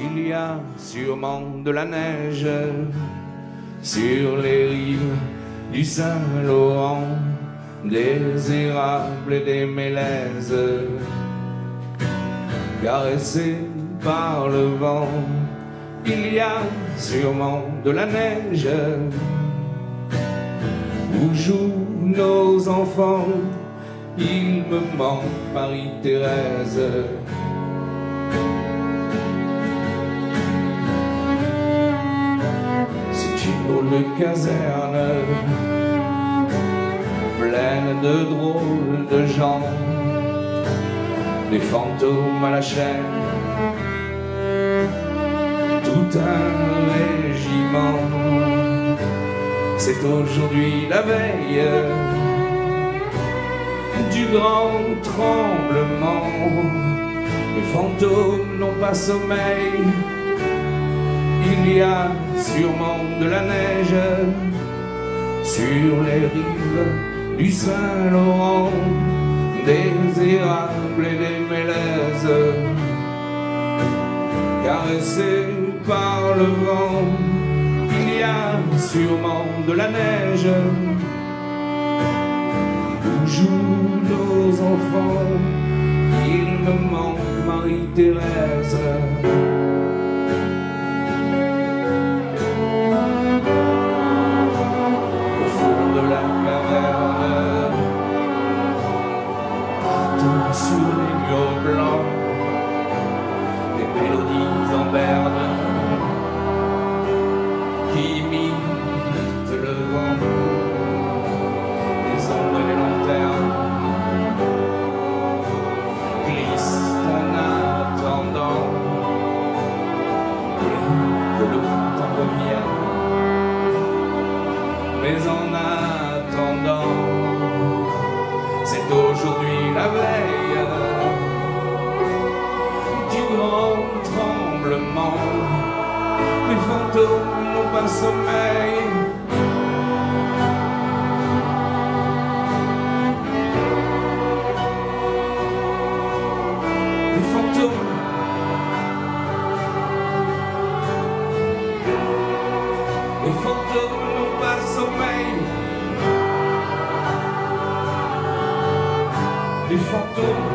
Il y a sûrement de la neige sur les rives du Saint-Laurent, des érables et des mélèzes caressés par le vent. Il y a sûrement de la neige où jouent nos enfants. Il me manque Marie-Thérèse. C'est une drôle de caserne pleine de drôles de gens, des fantômes à la chaîne, tout un régiment. C'est aujourd'hui la veille du grand tremblement. Les fantômes n'ont pas sommeil. Il y a sûrement de la neige sur les rives du Saint-Laurent, des érables et des mélèzes caressés par le vent. Il y a sûrement de la neige où jouent nos enfants. Il me manque Marie-Thérèse. Au fond de la caverne, partout sur les murs blancs, des mélodies en berne qui imitent le vent, les ombres et les lanternes glissent en attendant que le printemps revienne. Mais en attendant, c'est aujourd'hui la veille du grand tremblement. Les fantômes n'ont pas sommeil. Les fantômes n'ont pas sommeil. Les fantômes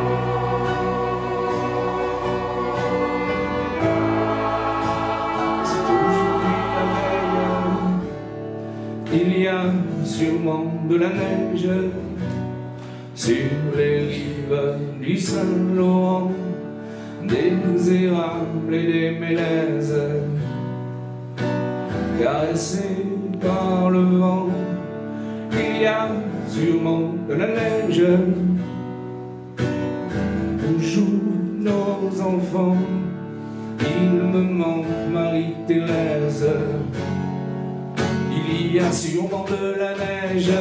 il y a sûrement de la neige sur les rives du Saint-Laurent, des érables et des mélèzes caressés par le vent. Il y a sûrement de la neige où jouent nos enfants. Il me manque Marie-Thérèse. Il y a sûrement de la neige.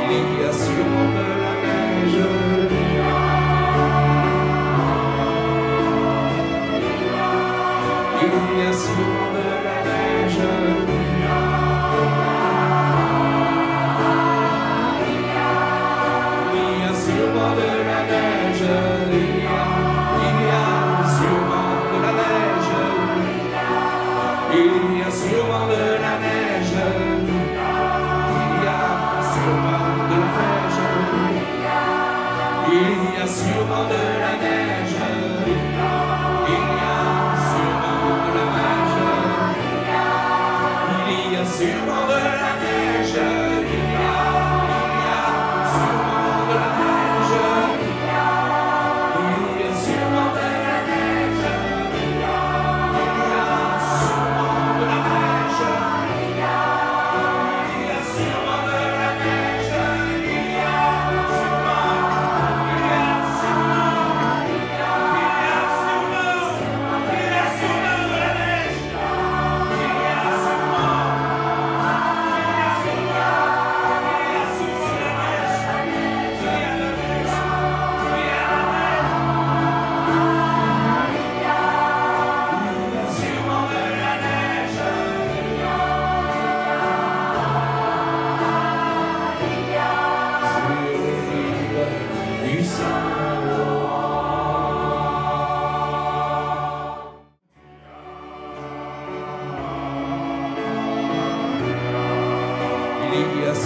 Il y a sûrement de la neige. Il y a sûrement de la neige. Il y a sûrement de la neige. Il y a sûrement de la neige. Il y a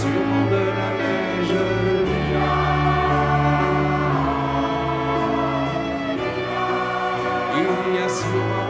sûrement de la neige. Il y a sûrement